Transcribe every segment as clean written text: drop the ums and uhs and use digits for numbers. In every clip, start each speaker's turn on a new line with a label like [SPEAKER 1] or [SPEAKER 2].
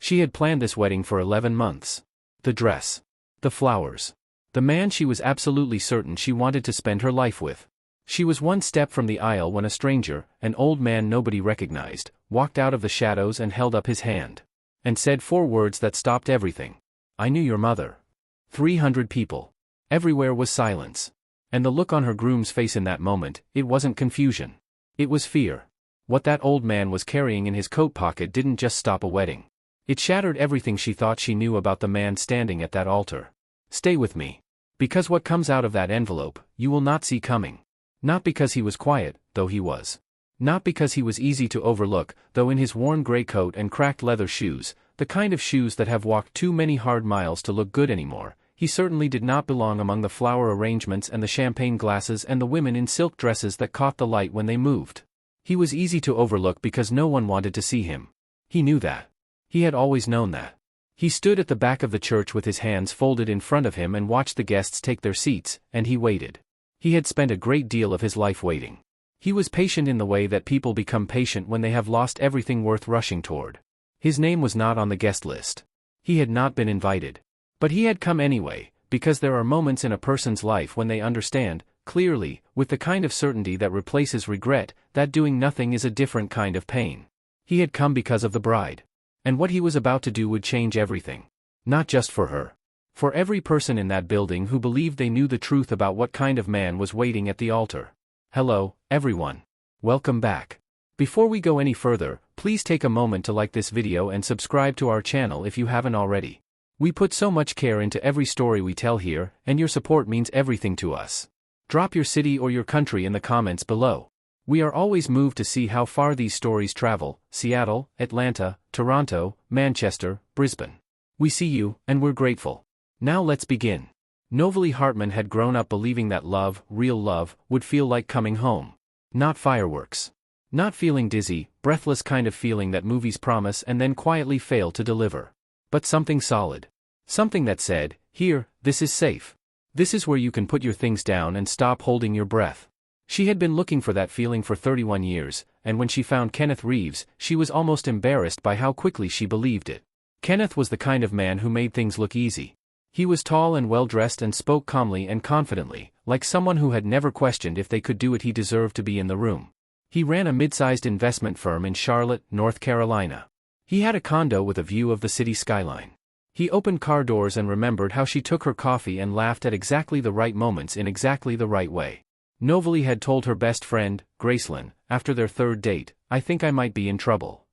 [SPEAKER 1] She had planned this wedding for 11 months. The dress. The flowers. The man she was absolutely certain she wanted to spend her life with. She was one step from the aisle when a stranger, an old man nobody recognized, walked out of the shadows and held up his hand. And said 4 words that stopped everything. "I knew your mother." 300 people. Everywhere was silence. And the look on her groom's face in that moment, it wasn't confusion. It was fear. What that old man was carrying in his coat pocket didn't just stop a wedding. It shattered everything she thought she knew about the man standing at that altar. Stay with me. Because what comes out of that envelope, you will not see coming. Not because he was quiet, though he was. Not because he was easy to overlook, though in his worn gray coat and cracked leather shoes, the kind of shoes that have walked too many hard miles to look good anymore, he certainly did not belong among the flower arrangements and the champagne glasses and the women in silk dresses that caught the light when they moved. He was easy to overlook because no one wanted to see him. He knew that. He had always known that. He stood at the back of the church with his hands folded in front of him and watched the guests take their seats, and he waited. He had spent a great deal of his life waiting. He was patient in the way that people become patient when they have lost everything worth rushing toward. His name was not on the guest list. He had not been invited. But he had come anyway, because there are moments in a person's life when they understand, clearly, with the kind of certainty that replaces regret, that doing nothing is a different kind of pain. He had come because of the bride. And what he was about to do would change everything. Not just for her. For every person in that building who believed they knew the truth about what kind of man was waiting at the altar. Hello, everyone. Welcome back. Before we go any further, please take a moment to like this video and subscribe to our channel if you haven't already. We put so much care into every story we tell here, and your support means everything to us. Drop your city or your country in the comments below. We are always moved to see how far these stories travel: Seattle, Atlanta, Toronto, Manchester, Brisbane. We see you, and we're grateful. Now let's begin. Novalee Hartman had grown up believing that love, real love, would feel like coming home. Not fireworks. Not feeling dizzy, breathless kind of feeling that movies promise and then quietly fail to deliver. But something solid. Something that said, here, this is safe. This is where you can put your things down and stop holding your breath. She had been looking for that feeling for 31 years, and when she found Kenneth Reeves, she was almost embarrassed by how quickly she believed it. Kenneth was the kind of man who made things look easy. He was tall and well-dressed and spoke calmly and confidently, like someone who had never questioned if they could do it. He deserved to be in the room. He ran a mid-sized investment firm in Charlotte, North Carolina. He had a condo with a view of the city skyline. He opened car doors and remembered how she took her coffee and laughed at exactly the right moments in exactly the right way. Novalee had told her best friend, Gracelyn, after their 3rd date, "I think I might be in trouble."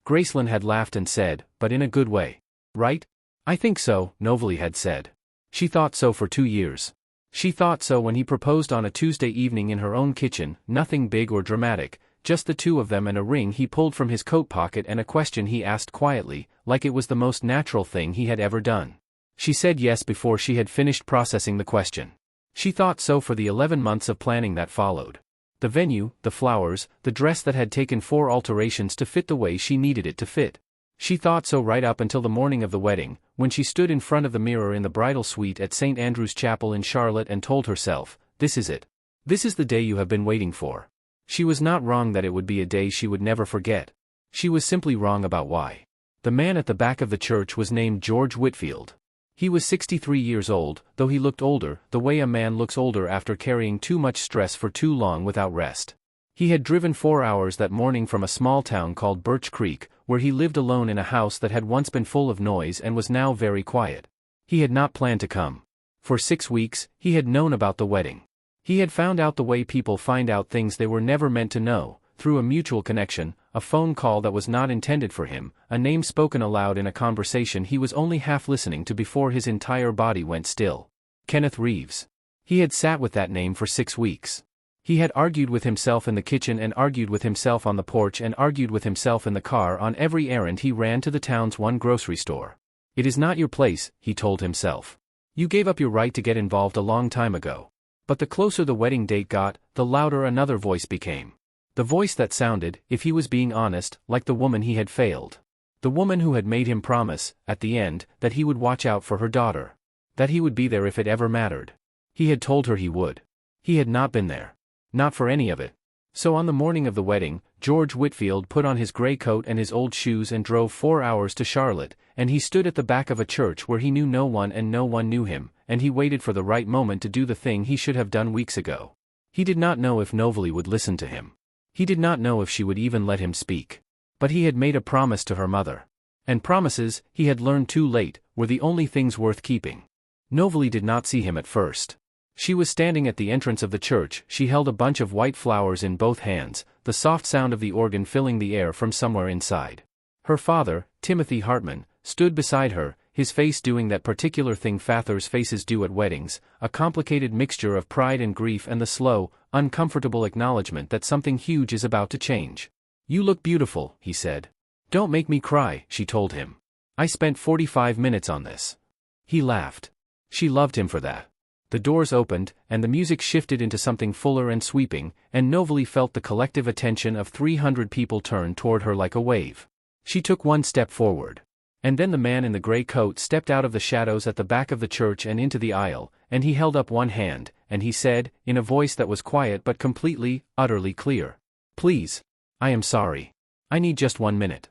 [SPEAKER 1] Gracelyn had laughed and said, "But in a good way. Right?" "I think so," Novalee had said. She thought so for 2 years. She thought so when he proposed on a Tuesday evening in her own kitchen, nothing big or dramatic, just the two of them and a ring he pulled from his coat pocket and a question he asked quietly, like it was the most natural thing he had ever done. She said yes before she had finished processing the question. She thought so for the 11 months of planning that followed. The venue, the flowers, the dress that had taken 4 alterations to fit the way she needed it to fit. She thought so right up until the morning of the wedding, when she stood in front of the mirror in the bridal suite at St. Andrew's Chapel in Charlotte and told herself, "This is it. This is the day you have been waiting for." She was not wrong that it would be a day she would never forget. She was simply wrong about why. The man at the back of the church was named George Whitfield. He was 63 years old, though he looked older, the way a man looks older after carrying too much stress for too long without rest. He had driven 4 hours that morning from a small town called Birch Creek, where he lived alone in a house that had once been full of noise and was now very quiet. He had not planned to come. For 6 weeks, he had known about the wedding. He had found out the way people find out things they were never meant to know, through a mutual connection, a phone call that was not intended for him, a name spoken aloud in a conversation he was only half listening to before his entire body went still. Kenneth Reeves. He had sat with that name for 6 weeks. He had argued with himself in the kitchen and argued with himself on the porch and argued with himself in the car on every errand he ran to the town's one grocery store. "It is not your place," he told himself. "You gave up your right to get involved a long time ago." But the closer the wedding date got, the louder another voice became. The voice that sounded, if he was being honest, like the woman he had failed. The woman who had made him promise, at the end, that he would watch out for her daughter. That he would be there if it ever mattered. He had told her he would. He had not been there. Not for any of it. So on the morning of the wedding, George Whitfield put on his gray coat and his old shoes and drove 4 hours to Charlotte, and he stood at the back of a church where he knew no one and no one knew him, and he waited for the right moment to do the thing he should have done weeks ago. He did not know if Novalee would listen to him. He did not know if she would even let him speak. But he had made a promise to her mother. And promises, he had learned too late, were the only things worth keeping. Novalee did not see him at first. She was standing at the entrance of the church. She held a bunch of white flowers in both hands, the soft sound of the organ filling the air from somewhere inside. Her father, Timothy Hartman, stood beside her, his face doing that particular thing fathers' faces do at weddings, a complicated mixture of pride and grief and the slow, uncomfortable acknowledgement that something huge is about to change. "You look beautiful," he said. "Don't make me cry," she told him. "I spent 45 minutes on this." He laughed. She loved him for that. The doors opened, and the music shifted into something fuller and sweeping, and Novalee felt the collective attention of 300 people turn toward her like a wave. She took one step forward. And then the man in the gray coat stepped out of the shadows at the back of the church and into the aisle, and he held up one hand, and he said, in a voice that was quiet but completely, utterly clear, "Please. I am sorry. I need just 1 minute."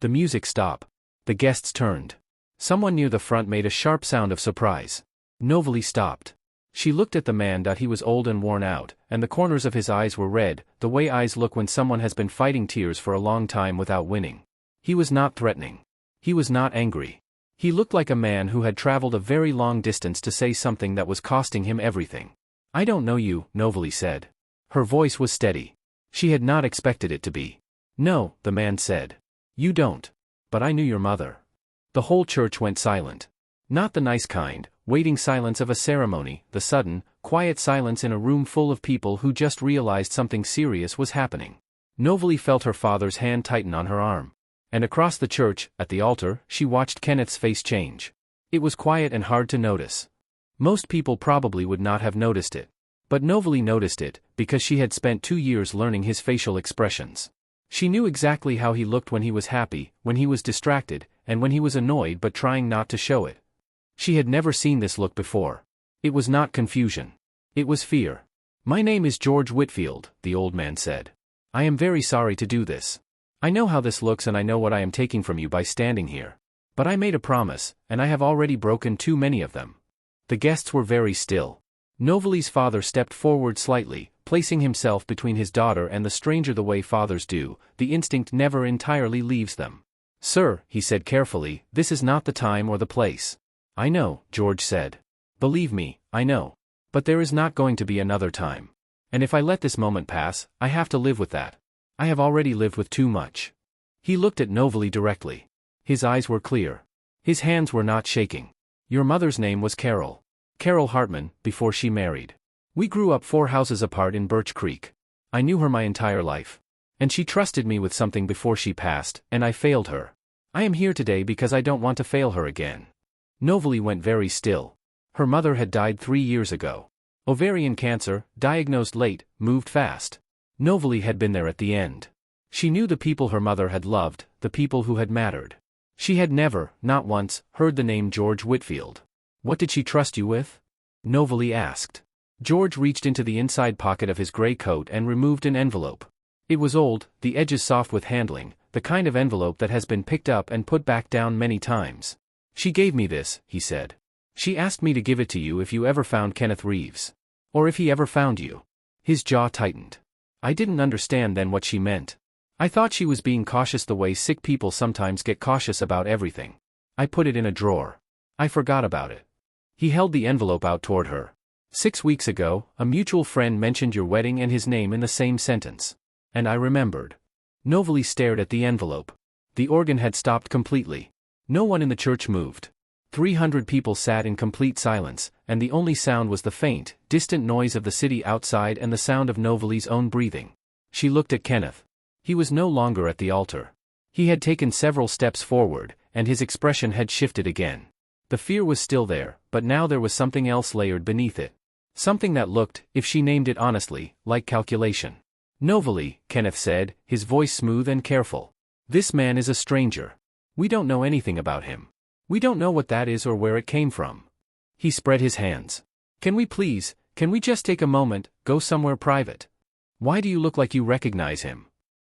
[SPEAKER 1] The music stopped. The guests turned. Someone near the front made a sharp sound of surprise. Novalee stopped. She looked at the man. He was old and worn out, and the corners of his eyes were red, the way eyes look when someone has been fighting tears for a long time without winning. He was not threatening. He was not angry. He looked like a man who had traveled a very long distance to say something that was costing him everything. "I don't know you," Novalee said. Her voice was steady. She had not expected it to be. "No," the man said. "You don't. But I knew your mother." The whole church went silent. Not the nice kind, waiting silence of a ceremony, the sudden, quiet silence in a room full of people who just realized something serious was happening. Novalee felt her father's hand tighten on her arm. And across the church, at the altar, she watched Kenneth's face change. It was quiet and hard to notice. Most people probably would not have noticed it. But Novalee noticed it, because she had spent 2 years learning his facial expressions. She knew exactly how he looked when he was happy, when he was distracted, and when he was annoyed but trying not to show it. She had never seen this look before. It was not confusion. It was fear. "My name is George Whitfield," the old man said. "I am very sorry to do this. I know how this looks and I know what I am taking from you by standing here. But I made a promise, and I have already broken too many of them." The guests were very still. Novalee's father stepped forward slightly, placing himself between his daughter and the stranger the way fathers do. The instinct never entirely leaves them. "Sir," he said carefully, "this is not the time or the place." "I know," George said. "Believe me, I know. But there is not going to be another time. And if I let this moment pass, I have to live with that. I have already lived with too much." He looked at Novalee directly. His eyes were clear. His hands were not shaking. "Your mother's name was Carol. Carol Hartman, before she married. We grew up 4 houses apart in Birch Creek. I knew her my entire life. And she trusted me with something before she passed, and I failed her. I am here today because I don't want to fail her again." Novalee went very still. Her mother had died 3 years ago. Ovarian cancer, diagnosed late, moved fast. Novalee had been there at the end. She knew the people her mother had loved, the people who had mattered. She had never, not once, heard the name George Whitfield. "What did she trust you with?" Novalee asked. George reached into the inside pocket of his gray coat and removed an envelope. It was old, the edges soft with handling, the kind of envelope that has been picked up and put back down many times. "She gave me this," he said. "She asked me to give it to you if you ever found Kenneth Reeves. Or if he ever found you." His jaw tightened. "I didn't understand then what she meant. I thought she was being cautious the way sick people sometimes get cautious about everything. I put it in a drawer. I forgot about it." He held the envelope out toward her. 6 weeks ago, a mutual friend mentioned your wedding and his name in the same sentence. And I remembered." Novalee stared at the envelope. The organ had stopped completely. No one in the church moved. 300 people sat in complete silence, and the only sound was the faint, distant noise of the city outside and the sound of Novalee's own breathing. She looked at Kenneth. He was no longer at the altar. He had taken several steps forward, and his expression had shifted again. The fear was still there, but now there was something else layered beneath it. Something that looked, if she named it honestly, like calculation. "Novalee," Kenneth said, his voice smooth and careful. "This man is a stranger. We don't know anything about him. We don't know what that is or where it came from." He spread his hands. Can we just take a moment, go somewhere private? Why do you look like you recognize him?"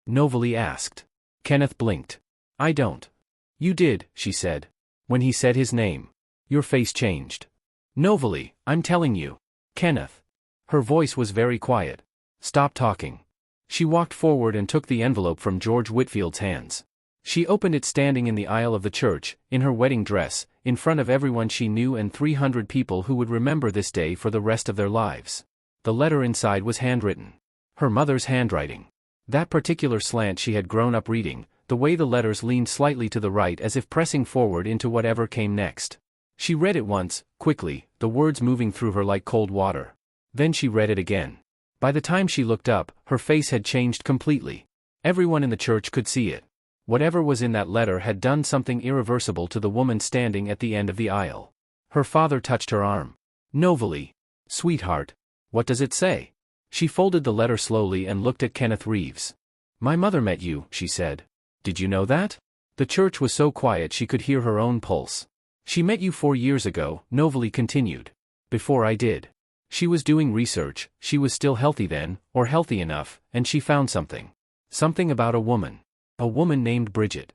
[SPEAKER 1] Novalee asked. Kenneth blinked. I don't. You did, she said. When he said his name. Your face changed. Novalee, I'm telling you. Kenneth. Her voice was very quiet. Stop talking. She walked forward and took the envelope from George Whitfield's hands. She opened it standing in the aisle of the church, in her wedding dress, in front of everyone she knew and 300 people who would remember this day for the rest of their lives. The letter inside was handwritten. Her mother's handwriting. That particular slant she had grown up reading, the way the letters leaned slightly to the right as if pressing forward into whatever came next. She read it once, quickly, the words moving through her like cold water. Then she read it again. By the time she looked up, her face had changed completely. Everyone in the church could see it. Whatever was in that letter had done something irreversible to the woman standing at the end of the aisle. Her father touched her arm. Novalee. Sweetheart. What does it say? She folded the letter slowly and looked at Kenneth Reeves. My mother met you, she said. Did you know that? The church was so quiet she could hear her own pulse. She met you 4 years ago, Novalee continued. Before I did. She was doing research, she was still healthy then, or healthy enough, and she found something. Something about a woman. A woman named Bridget.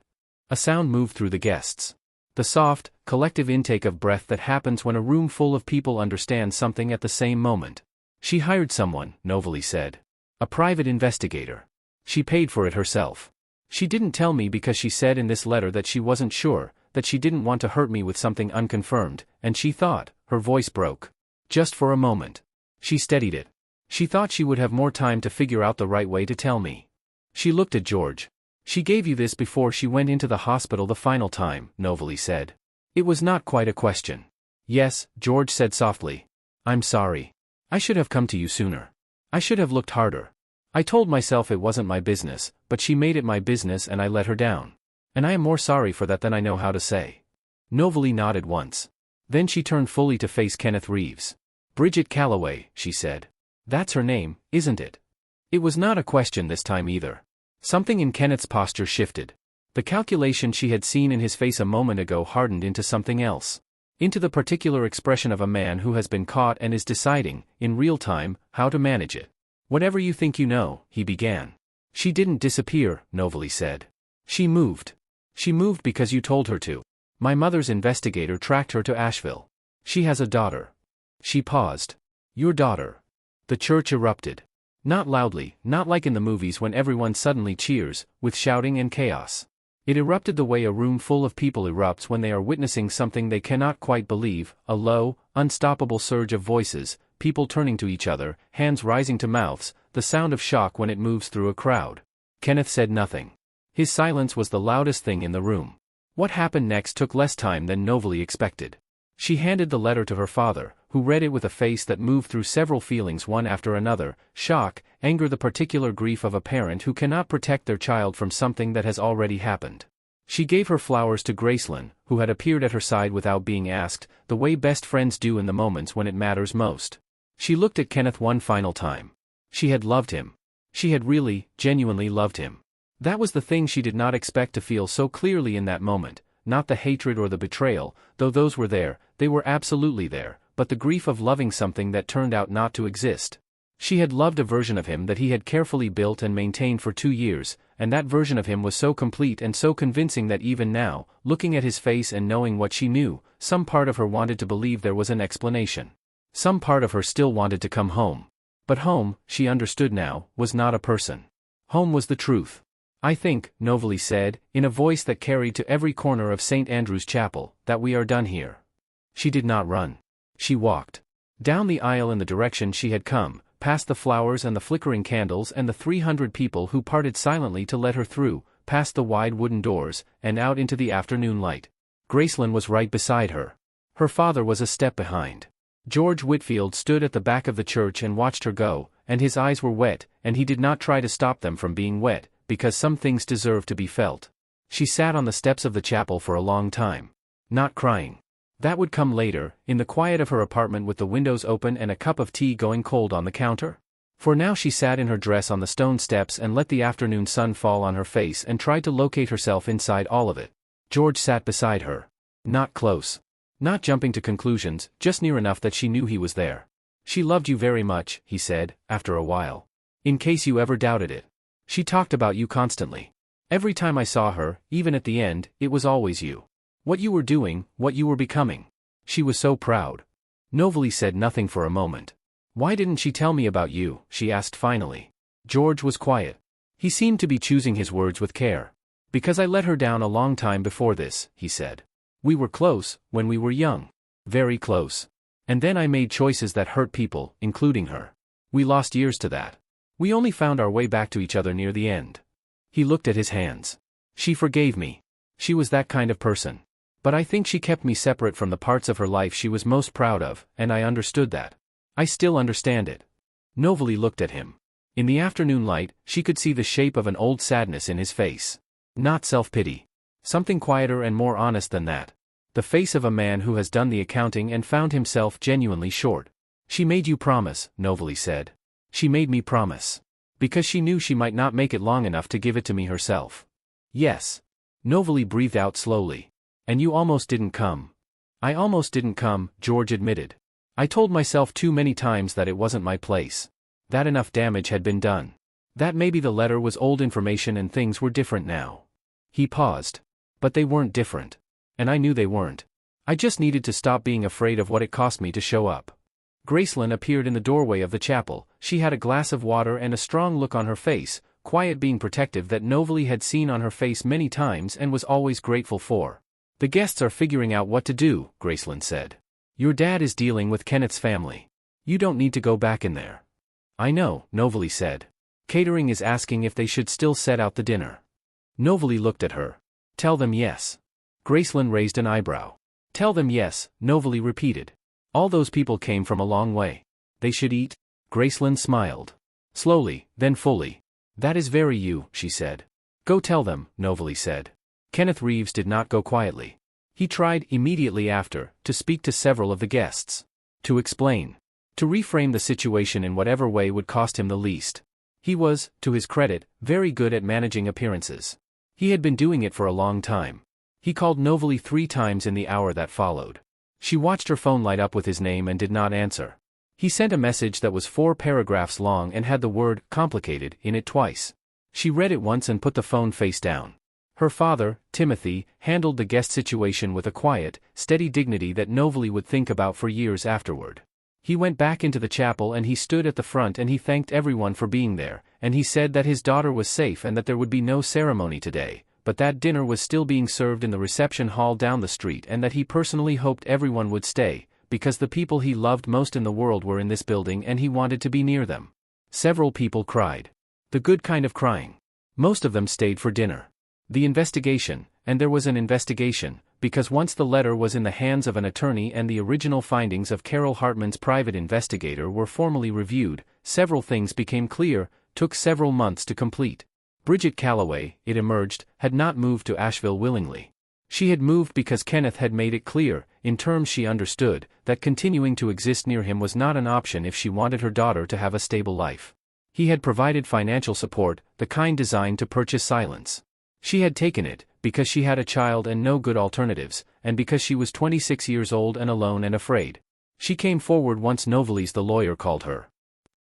[SPEAKER 1] A sound moved through the guests. The soft, collective intake of breath that happens when a room full of people understand something at the same moment. She hired someone, Novalee said. A private investigator. She paid for it herself. She didn't tell me because she said in this letter that she wasn't sure, that she didn't want to hurt me with something unconfirmed, and she thought, her voice broke. Just for a moment. She steadied it. She thought she would have more time to figure out the right way to tell me. She looked at George. She gave you this before she went into the hospital the final time, Novalee said. It was not quite a question. Yes, George said softly. I'm sorry. I should have come to you sooner. I should have looked harder. I told myself it wasn't my business, but she made it my business and I let her down. And I am more sorry for that than I know how to say. Novalee nodded once. Then she turned fully to face Kenneth Reeves. Bridget Calloway, she said. That's her name, isn't it? It was not a question this time either. Something in Kenneth's posture shifted. The calculation she had seen in his face a moment ago hardened into something else. Into the particular expression of a man who has been caught and is deciding, in real time, how to manage it. Whatever you think you know, he began. She didn't disappear, Novalee said. She moved. She moved because you told her to. My mother's investigator tracked her to Asheville. She has a daughter. She paused. Your daughter. The church erupted. Not loudly, not like in the movies when everyone suddenly cheers, with shouting and chaos. It erupted the way a room full of people erupts when they are witnessing something they cannot quite believe, a low, unstoppable surge of voices, people turning to each other, hands rising to mouths, the sound of shock when it moves through a crowd. Kenneth said nothing. His silence was the loudest thing in the room. What happened next took less time than Novalee expected. She handed the letter to her father, who read it with a face that moved through several feelings one after another, shock, anger, the particular grief of a parent who cannot protect their child from something that has already happened. She gave her flowers to Gracelyn, who had appeared at her side without being asked, the way best friends do in the moments when it matters most. She looked at Kenneth one final time. She had loved him. She had really, genuinely loved him. That was the thing she did not expect to feel so clearly in that moment, not the hatred or the betrayal, though those were there, they were absolutely there, but the grief of loving something that turned out not to exist. She had loved a version of him that he had carefully built and maintained for 2 years, and that version of him was so complete and so convincing that even now, looking at his face and knowing what she knew, some part of her wanted to believe there was an explanation. Some part of her still wanted to come home. But home, she understood now, was not a person. Home was the truth. I think, Novalee said, in a voice that carried to every corner of St. Andrew's Chapel, that we are done here. She did not run. She walked. Down the aisle in the direction she had come, past the flowers and the flickering candles and the 300 people who parted silently to let her through, past the wide wooden doors, and out into the afternoon light. Gracelyn was right beside her. Her father was a step behind. George Whitfield stood at the back of the church and watched her go, and his eyes were wet, and he did not try to stop them from being wet, because some things deserve to be felt. She sat on the steps of the chapel for a long time. Not crying. That would come later, in the quiet of her apartment with the windows open and a cup of tea going cold on the counter. For now she sat in her dress on the stone steps and let the afternoon sun fall on her face and tried to locate herself inside all of it. George sat beside her. Not close. Not jumping to conclusions, just near enough that she knew he was there. She loved you very much, he said, after a while. In case you ever doubted it. She talked about you constantly. Every time I saw her, even at the end, it was always you. What you were doing, what you were becoming. She was so proud. Novalee said nothing for a moment. Why didn't she tell me about you? She asked finally. George was quiet. He seemed to be choosing his words with care. Because I let her down a long time before this, he said. We were close, when we were young. Very close. And then I made choices that hurt people, including her. We lost years to that. We only found our way back to each other near the end. He looked at his hands. She forgave me. She was that kind of person. But I think she kept me separate from the parts of her life she was most proud of, and I understood that. I still understand it. Novalee looked at him. In the afternoon light, she could see the shape of an old sadness in his face. Not self-pity. Something quieter and more honest than that. The face of a man who has done the accounting and found himself genuinely short. She made you promise, Novalee said. She made me promise. Because she knew she might not make it long enough to give it to me herself. Yes. Novalee breathed out slowly. And you almost didn't come. I almost didn't come, George admitted. I told myself too many times that it wasn't my place. That enough damage had been done. That maybe the letter was old information and things were different now. He paused. But they weren't different. And I knew they weren't. I just needed to stop being afraid of what it cost me to show up. Gracelyn appeared in the doorway of the chapel. She had a glass of water and a strong look on her face, quiet being protective that Novalee had seen on her face many times and was always grateful for. The guests are figuring out what to do, Gracelyn said. Your dad is dealing with Kenneth's family. You don't need to go back in there. I know, Novalee said. Catering is asking if they should still set out the dinner. Novalee looked at her. Tell them yes. Gracelyn raised an eyebrow. Tell them yes, Novalee repeated. All those people came from a long way. They should eat? Gracelyn smiled. Slowly, then fully. That is very you, she said. Go tell them, Novalee said. Kenneth Reeves did not go quietly. He tried, immediately after, to speak to several of the guests. To explain. To reframe the situation in whatever way would cost him the least. He was, to his credit, very good at managing appearances. He had been doing it for a long time. He called Novalee 3 times in the hour that followed. She watched her phone light up with his name and did not answer. He sent a message that was 4 paragraphs long and had the word, complicated, in it twice. She read it once and put the phone face down. Her father, Timothy, handled the guest situation with a quiet, steady dignity that Novalee would think about for years afterward. He went back into the chapel and he stood at the front and he thanked everyone for being there, and he said that his daughter was safe and that there would be no ceremony today, but that dinner was still being served in the reception hall down the street and that he personally hoped everyone would stay, because the people he loved most in the world were in this building and he wanted to be near them. Several people cried. The good kind of crying. Most of them stayed for dinner. The investigation, and there was an investigation, because once the letter was in the hands of an attorney and the original findings of Carol Hartman's private investigator were formally reviewed, several things became clear, took several months to complete. Bridget Calloway, it emerged, had not moved to Asheville willingly. She had moved because Kenneth had made it clear, in terms she understood, that continuing to exist near him was not an option if she wanted her daughter to have a stable life. He had provided financial support, the kind designed to purchase silence. She had taken it, because she had a child and no good alternatives, and because she was 26 years old and alone and afraid. She came forward once Novalee's the lawyer called her.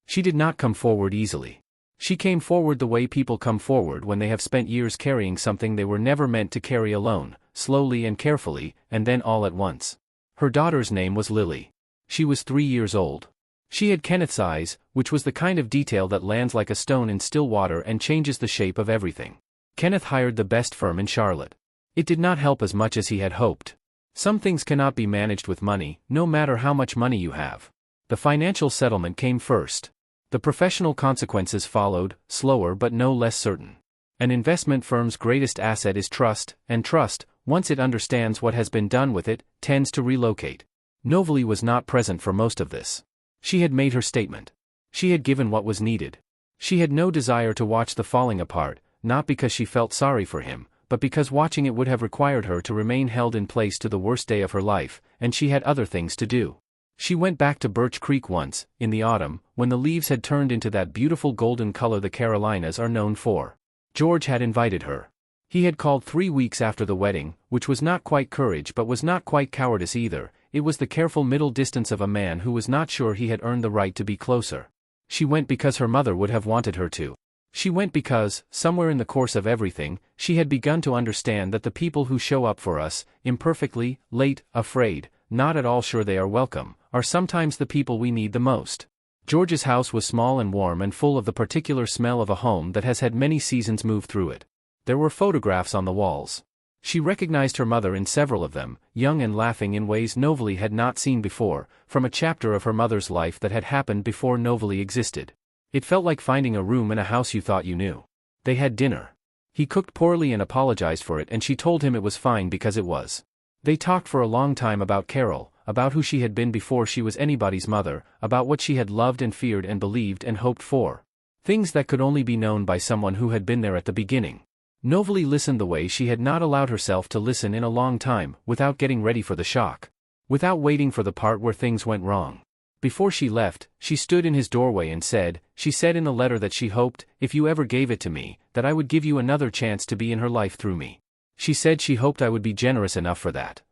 [SPEAKER 1] She did not come forward easily. She came forward the way people come forward when they have spent years carrying something they were never meant to carry alone, slowly and carefully, and then all at once. Her daughter's name was Lily. She was 3 years old. She had Kenneth's eyes, which was the kind of detail that lands like a stone in still water and changes the shape of everything. Kenneth hired the best firm in Charlotte. It did not help as much as he had hoped. Some things cannot be managed with money, no matter how much money you have. The financial settlement came first. The professional consequences followed, slower but no less certain. An investment firm's greatest asset is trust, and trust, once it understands what has been done with it, tends to relocate. Novalee was not present for most of this. She had made her statement. She had given what was needed. She had no desire to watch the falling apart, not because she felt sorry for him, but because watching it would have required her to remain held in place to the worst day of her life, and she had other things to do. She went back to Birch Creek once, in the autumn, when the leaves had turned into that beautiful golden color the Carolinas are known for. George had invited her. He had called 3 weeks after the wedding, which was not quite courage but was not quite cowardice either. It was the careful middle distance of a man who was not sure he had earned the right to be closer. She went because her mother would have wanted her to. She went because, somewhere in the course of everything, she had begun to understand that the people who show up for us, imperfectly, late, afraid, not at all sure they are welcome, are sometimes the people we need the most. George's house was small and warm and full of the particular smell of a home that has had many seasons move through it. There were photographs on the walls. She recognized her mother in several of them, young and laughing in ways Novalee had not seen before, from a chapter of her mother's life that had happened before Novalee existed. It felt like finding a room in a house you thought you knew. They had dinner. He cooked poorly and apologized for it, and she told him it was fine because it was. They talked for a long time about Carol, about who she had been before she was anybody's mother, about what she had loved and feared and believed and hoped for. Things that could only be known by someone who had been there at the beginning. Novalee listened the way she had not allowed herself to listen in a long time, without getting ready for the shock. Without waiting for the part where things went wrong. Before she left, she stood in his doorway and said, she said in the letter that she hoped, if you ever gave it to me, that I would give you another chance to be in her life through me. She said she hoped I would be generous enough for that.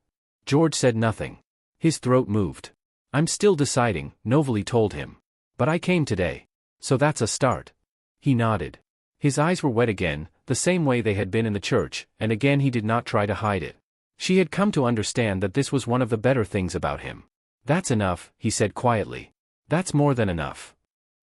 [SPEAKER 1] George said nothing. His throat moved. I'm still deciding, Novalee told him. But I came today. So that's a start. He nodded. His eyes were wet again, the same way they had been in the church, and again he did not try to hide it. She had come to understand that this was one of the better things about him. That's enough, he said quietly. That's more than enough.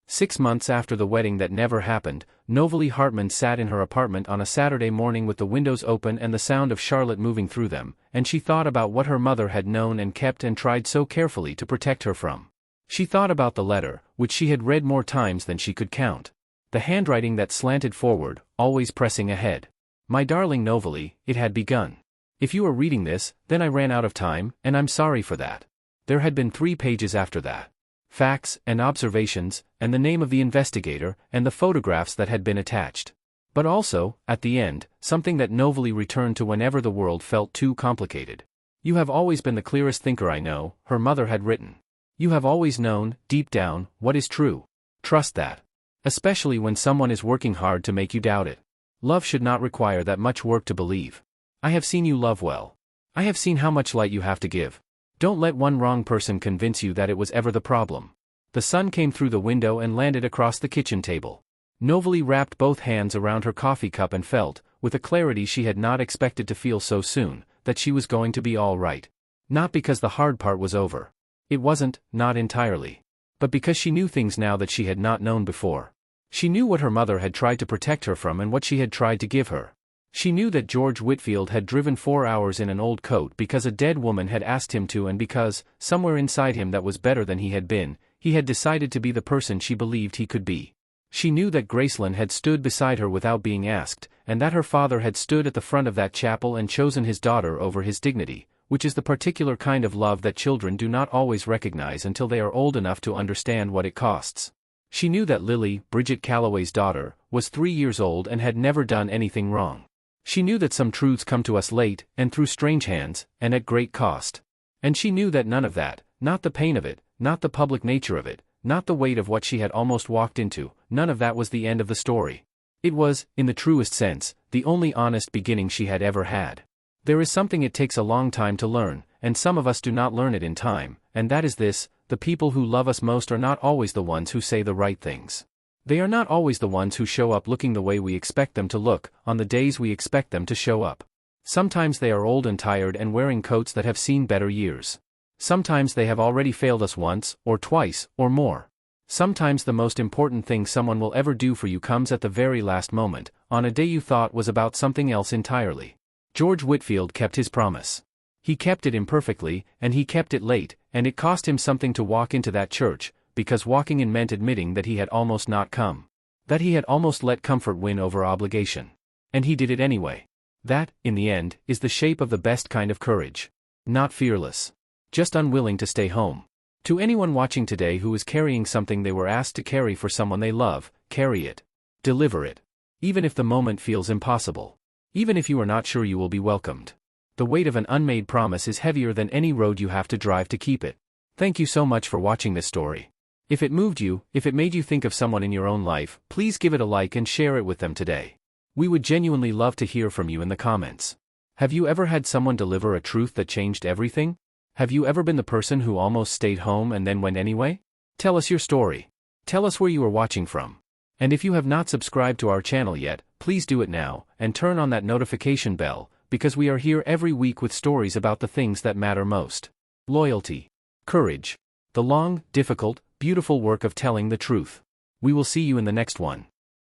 [SPEAKER 1] 6 months after the wedding that never happened, Novalee Hartman sat in her apartment on a Saturday morning with the windows open and the sound of Charlotte moving through them, and she thought about what her mother had known and kept and tried so carefully to protect her from. She thought about the letter, which she had read more times than she could count. The handwriting that slanted forward, always pressing ahead. My darling Novalee, it had begun. If you are reading this, then I ran out of time, and I'm sorry for that. There had been 3 pages after that. Facts, and observations, and the name of the investigator, and the photographs that had been attached. But also, at the end, something that Novalee returned to whenever the world felt too complicated. You have always been the clearest thinker I know, her mother had written. You have always known, deep down, what is true. Trust that. Especially when someone is working hard to make you doubt it. Love should not require that much work to believe. I have seen you love well. I have seen how much light you have to give. Don't let one wrong person convince you that it was ever the problem. The sun came through the window and landed across the kitchen table. Novalee wrapped both hands around her coffee cup and felt, with a clarity she had not expected to feel so soon, that she was going to be all right. Not because the hard part was over. It wasn't, not entirely. But because she knew things now that she had not known before. She knew what her mother had tried to protect her from and what she had tried to give her. She knew that George Whitfield had driven 4 hours in an old coat because a dead woman had asked him to, and because, somewhere inside him that was better than he had been, he had decided to be the person she believed he could be. She knew that Gracelyn had stood beside her without being asked, and that her father had stood at the front of that chapel and chosen his daughter over his dignity, which is the particular kind of love that children do not always recognize until they are old enough to understand what it costs. She knew that Lily, Bridget Calloway's daughter, was 3 years old and had never done anything wrong. She knew that some truths come to us late, and through strange hands, and at great cost. And she knew that none of that, not the pain of it, not the public nature of it, not the weight of what she had almost walked into, none of that was the end of the story. It was, in the truest sense, the only honest beginning she had ever had. There is something it takes a long time to learn, and some of us do not learn it in time, and that is this: the people who love us most are not always the ones who say the right things. They are not always the ones who show up looking the way we expect them to look, on the days we expect them to show up. Sometimes they are old and tired and wearing coats that have seen better years. Sometimes they have already failed us once, or twice, or more. Sometimes the most important thing someone will ever do for you comes at the very last moment, on a day you thought was about something else entirely. George Whitfield kept his promise. He kept it imperfectly, and he kept it late, and it cost him something to walk into that church, because walking in meant admitting that he had almost not come. That he had almost let comfort win over obligation. And he did it anyway. That, in the end, is the shape of the best kind of courage. Not fearless. Just unwilling to stay home. To anyone watching today who is carrying something they were asked to carry for someone they love, carry it. Deliver it. Even if the moment feels impossible. Even if you are not sure you will be welcomed. The weight of an unmade promise is heavier than any road you have to drive to keep it. Thank you so much for watching this story. If it moved you, if it made you think of someone in your own life, please give it a like and share it with them today. We would genuinely love to hear from you in the comments. Have you ever had someone deliver a truth that changed everything? Have you ever been the person who almost stayed home and then went anyway? Tell us your story. Tell us where you are watching from. And if you have not subscribed to our channel yet, please do it now, and turn on that notification bell, because we are here every week with stories about the things that matter most. Loyalty. Courage. The long, difficult, beautiful work of telling the truth. We will see you in the next one.